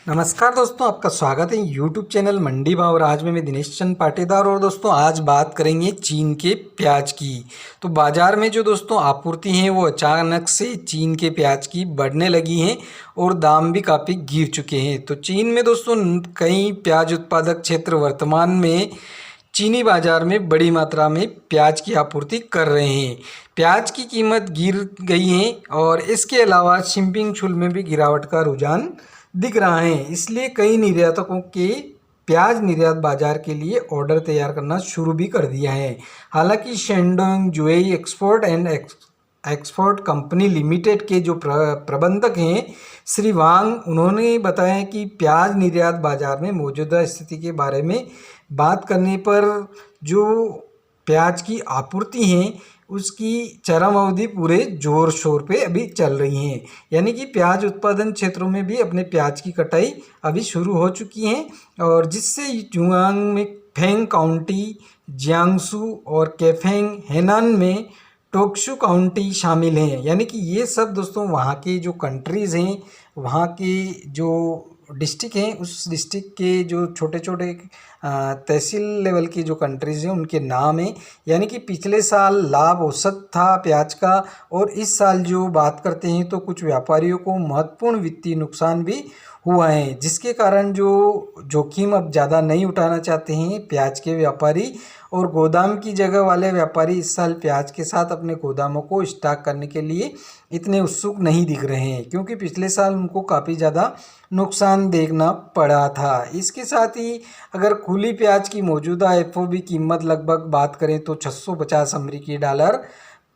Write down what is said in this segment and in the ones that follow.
नमस्कार दोस्तों, आपका स्वागत है यूट्यूब चैनल मंडी भाव। और आज मैं दिनेश चंद पाटीदार और दोस्तों आज बात करेंगे चीन के प्याज की। तो बाज़ार में जो दोस्तों आपूर्ति है वो अचानक से चीन के प्याज की बढ़ने लगी हैं और दाम भी काफ़ी गिर चुके हैं। तो चीन में दोस्तों कई प्याज उत्पादक क्षेत्र वर्तमान में चीनी बाज़ार में बड़ी मात्रा में प्याज की आपूर्ति कर रहे हैं। प्याज की कीमत गिर गई है और इसके अलावा शिपिंग शुल्क में भी गिरावट का रुझान दिख रहा है। इसलिए कई निर्यातकों के प्याज निर्यात बाजार के लिए ऑर्डर तैयार करना शुरू भी कर दिया है। हालांकि शेंडोंग जुएई export and export company limited के जो प्रबंधक हैं श्री वांग, उन्होंने बताया कि प्याज निर्यात बाजार में मौजूदा स्थिति के बारे में बात करने पर जो प्याज की आपूर्ति है उसकी चरम अवधि पूरे जोर शोर पे अभी चल रही हैं। यानी कि प्याज उत्पादन क्षेत्रों में भी अपने प्याज की कटाई अभी शुरू हो चुकी हैं और जिससे जुआंग में फेंग काउंटी, जियांगसू और केफेंग हेनान में टोक्शु काउंटी शामिल हैं। यानी कि ये सब दोस्तों वहाँ के जो कंट्रीज़ हैं, वहाँ के जो डिस्ट्रिक्ट हैं, उस डिस्ट्रिक्ट के जो छोटे छोटे तहसील लेवल की जो कंट्रीज़ हैं उनके नाम हैं। यानी कि पिछले साल लाभ औसत था प्याज का और इस साल जो बात करते हैं तो कुछ व्यापारियों को महत्वपूर्ण वित्तीय नुकसान भी हुआ है, जिसके कारण जो जोखिम अब ज़्यादा नहीं उठाना चाहते हैं प्याज के व्यापारी और गोदाम की जगह वाले व्यापारी इस साल प्याज के साथ अपने गोदामों को स्टॉक करने के लिए इतने उत्सुक नहीं दिख रहे हैं, क्योंकि पिछले साल उनको काफ़ी ज़्यादा नुकसान देखना पड़ा था। इसके साथ ही अगर खुली प्याज की मौजूदा एफओबी कीमत लगभग बात करें तो 650 अमेरिकी डॉलर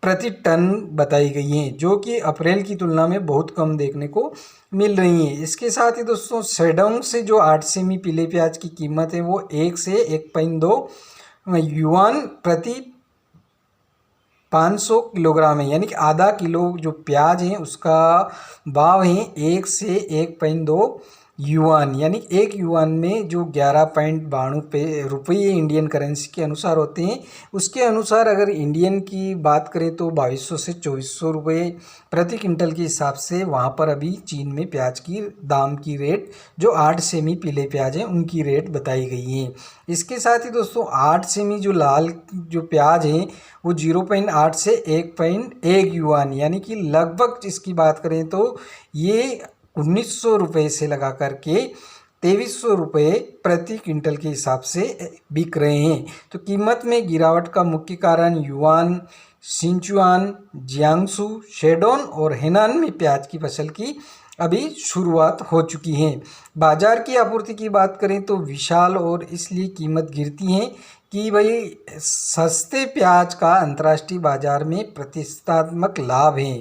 प्रति टन बताई गई हैं, जो कि अप्रैल की तुलना में बहुत कम देखने को मिल रही हैं। इसके साथ ही दोस्तों शेडोंग से जो 8 सेमी पीले प्याज की कीमत है वो 1 से 1.2 युआन प्रति 500 किलोग्राम है। यानी कि आधा किलो जो प्याज है उसका भाव है 1 से 1.2 युआन, यानी 1 युआन में जो 11.92 रुपये इंडियन करेंसी के अनुसार होते हैं, उसके अनुसार अगर इंडियन की बात करें तो 2200 से 2400 रुपये प्रति क्विंटल के हिसाब से वहाँ पर अभी चीन में प्याज की दाम की रेट जो 8 सेमी पीले प्याज हैं उनकी रेट बताई गई है। इसके साथ ही दोस्तों 8 सेमी जो लाल जो प्याज हैं वो 0.8 से 1.1 युआन, यानी कि लगभग इसकी बात करें तो ये 1900 रुपये से लगा करके 2300 रुपये प्रति क्विंटल के हिसाब से बिक रहे हैं। तो कीमत में गिरावट का मुख्य कारण युआन, सिंचुआन, जियांगसू, शेडोन और हेनान में प्याज की फसल की अभी शुरुआत हो चुकी है। बाजार की आपूर्ति की बात करें तो विशाल और इसलिए कीमत गिरती है कि भाई सस्ते प्याज का अंतर्राष्ट्रीय बाजार में प्रतिस्पर्धात्मक लाभ है।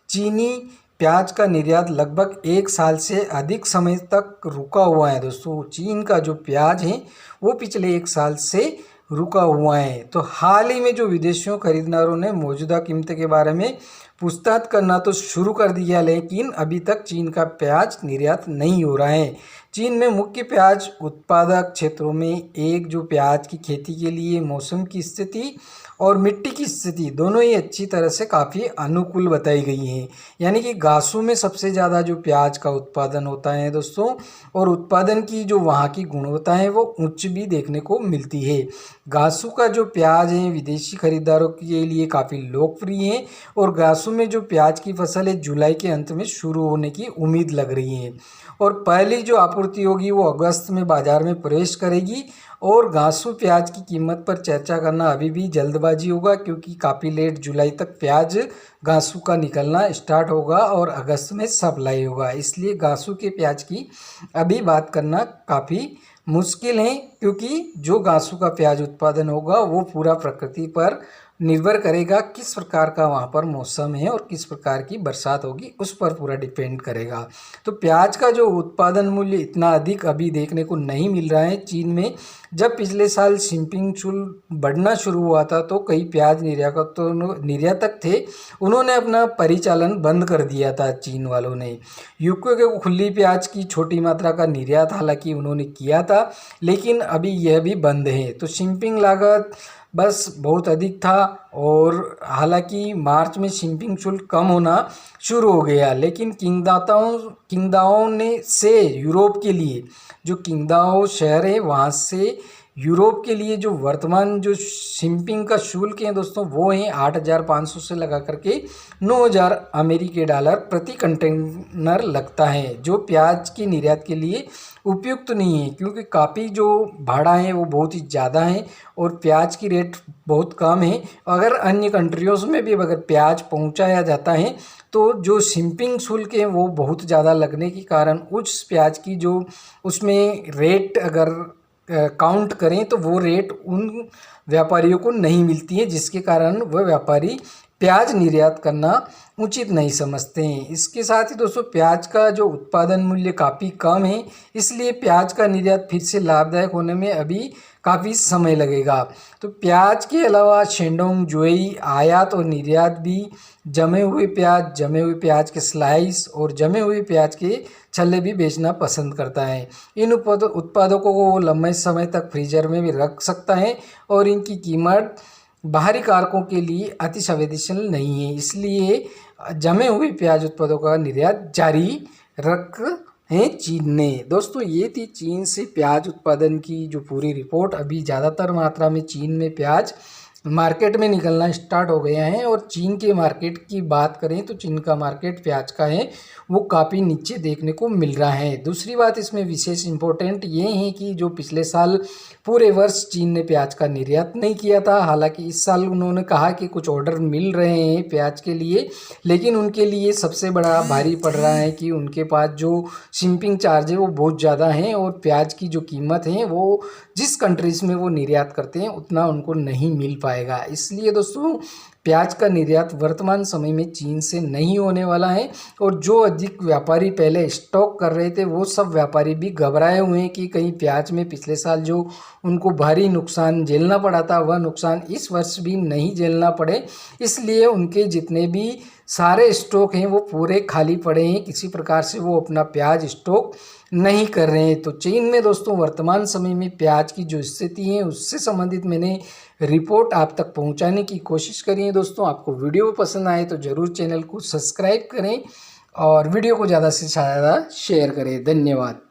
चीनी प्याज का निर्यात लगभग 1 साल से अधिक समय तक रुका हुआ है। दोस्तों चीन का जो प्याज है वो पिछले 1 साल से रुका हुआ है। तो हाल ही में जो विदेशियों खरीदारों ने मौजूदा कीमत के बारे में पूछताछ करना तो शुरू कर दिया, लेकिन अभी तक चीन का प्याज निर्यात नहीं हो रहा है। चीन में मुख्य प्याज उत्पादक क्षेत्रों में एक जो प्याज की खेती के लिए मौसम की स्थिति और मिट्टी की स्थिति दोनों ही अच्छी तरह से काफ़ी अनुकूल बताई गई हैं। यानी कि गासू में सबसे ज़्यादा जो प्याज का उत्पादन होता है दोस्तों, और उत्पादन की जो वहाँ की गुणवत्ता है वो उच्च भी देखने को मिलती है। गासू का जो प्याज है विदेशी खरीदारों के लिए काफ़ी लोकप्रिय है और गासू में जो प्याज की फसल है जुलाई के अंत में शुरू होने की उम्मीद लग रही है और पहली जो आपूर्ति होगी वो अगस्त में बाजार में प्रवेश करेगी। और घासू प्याज की कीमत पर चर्चा करना अभी भी जल्दबाजी होगा, क्योंकि काफ़ी लेट जुलाई तक प्याज घासू का निकलना स्टार्ट होगा और अगस्त में सप्लाई होगा। इसलिए घासू के प्याज की अभी बात करना काफ़ी मुश्किल है, क्योंकि जो घासू का प्याज उत्पादन होगा वो पूरा प्रकृति पर निर्भर करेगा, किस प्रकार का वहाँ पर मौसम है और किस प्रकार की बरसात होगी उस पर पूरा डिपेंड करेगा। तो प्याज का जो उत्पादन मूल्य इतना अधिक अभी देखने को नहीं मिल रहा है चीन में। जब पिछले साल शिपिंग शुल्क बढ़ना शुरू हुआ था तो कई प्याज निर्यातक थे, उन्होंने अपना परिचालन बंद कर दिया था चीन वालों ने। यूके को खुली प्याज की छोटी मात्रा का निर्यात हालांकि उन्होंने किया था, लेकिन अभी यह भी बंद है। तो शिपिंग लागत बस बहुत अधिक था। और हालांकि मार्च में शिपिंग शुल्क कम होना शुरू हो गया, लेकिन किंगदाओ ने से यूरोप के लिए, जो किंगदाओ शहर है वहाँ से यूरोप के लिए जो वर्तमान जो शिपिंग का शुल्क है दोस्तों, वो है 8,500 से लगा करके 9,000 अमेरिकी डॉलर प्रति कंटेनर लगता है, जो प्याज की निर्यात के लिए उपयुक्त नहीं है, क्योंकि काफ़ी जो भाड़ा है वो बहुत ही ज़्यादा है और प्याज की रेट बहुत कम है। अगर अन्य कंट्रियों में भी अगर प्याज पहुंचाया जाता है तो जो शिपिंग शुल्क है वो बहुत ज़्यादा लगने के कारण उस प्याज की जो उसमें रेट अगर काउंट करें तो वो रेट उन व्यापारियों को नहीं मिलती है, जिसके कारण वह व्यापारी प्याज निर्यात करना उचित नहीं समझते हैं। इसके साथ ही दोस्तों प्याज का जो उत्पादन मूल्य काफ़ी कम है, इसलिए प्याज का निर्यात फिर से लाभदायक होने में अभी काफ़ी समय लगेगा। तो प्याज के अलावा शेंडोंग जुएई आयात और निर्यात भी जमे हुए प्याज के स्लाइस और जमे हुए प्याज के छल्ले भी बेचना पसंद करता है। इन उत्पादों को वो लंबे समय तक फ्रीजर में भी रख सकता है और इनकी कीमत बाहरी कारकों के लिए अति संवेदनशील नहीं है, इसलिए जमे हुए प्याज उत्पादों का निर्यात जारी रख है चीन ने। दोस्तों ये थी चीन से प्याज उत्पादन की जो पूरी रिपोर्ट। अभी ज़्यादातर मात्रा में चीन में प्याज मार्केट में निकलना स्टार्ट हो गया है। और चीन के मार्केट की बात करें तो चीन का मार्केट प्याज का है वो काफ़ी नीचे देखने को मिल रहा है। दूसरी बात इसमें विशेष इम्पोर्टेंट ये है कि जो पिछले साल पूरे वर्ष चीन ने प्याज का निर्यात नहीं किया था, हालांकि इस साल उन्होंने कहा कि कुछ ऑर्डर मिल रहे हैं प्याज के लिए, लेकिन उनके लिए सबसे बड़ा भारी पड़ रहा है कि उनके पास जो शिपिंग चार्ज है वो बहुत ज़्यादा है और प्याज की जो कीमत है वो जिस कंट्रीज़ में वो निर्यात करते हैं उतना उनको नहीं मिल पाएगा। इसलिए दोस्तों प्याज का निर्यात वर्तमान समय में चीन से नहीं होने वाला है। और जो अधिक व्यापारी पहले स्टॉक कर रहे थे वो सब व्यापारी भी घबराए हुए हैं कि कहीं प्याज में पिछले साल जो उनको भारी नुकसान झेलना पड़ा था वह नुकसान इस वर्ष भी नहीं झेलना पड़े, इसलिए उनके जितने भी सारे स्टॉक हैं वो पूरे खाली पड़े हैं, किसी प्रकार से वो अपना प्याज स्टॉक नहीं कर रहे हैं। तो चीन में दोस्तों वर्तमान समय में प्याज की जो स्थिति है उससे संबंधित मैंने रिपोर्ट आप तक पहुंचाने की कोशिश करी है। दोस्तों आपको वीडियो पसंद आए तो ज़रूर चैनल को सब्सक्राइब करें और वीडियो को ज़्यादा से ज़्यादा शेयर करें। धन्यवाद।